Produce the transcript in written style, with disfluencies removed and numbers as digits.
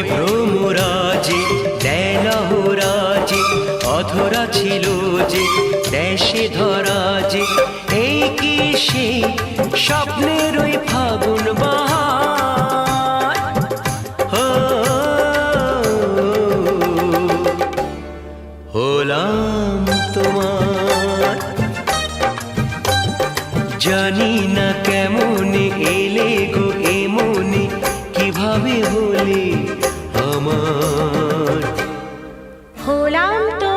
ভ্রমরাজে দেলহরাজে অধরা ছিল যে দেশে ধরা যে এই কি সেই স্বপ্নের ওই ফাগুন বাহার হো হলাম তোমার জানি না কেমন এলে গো এমনে কিভাবে হলে আমার হলাম তো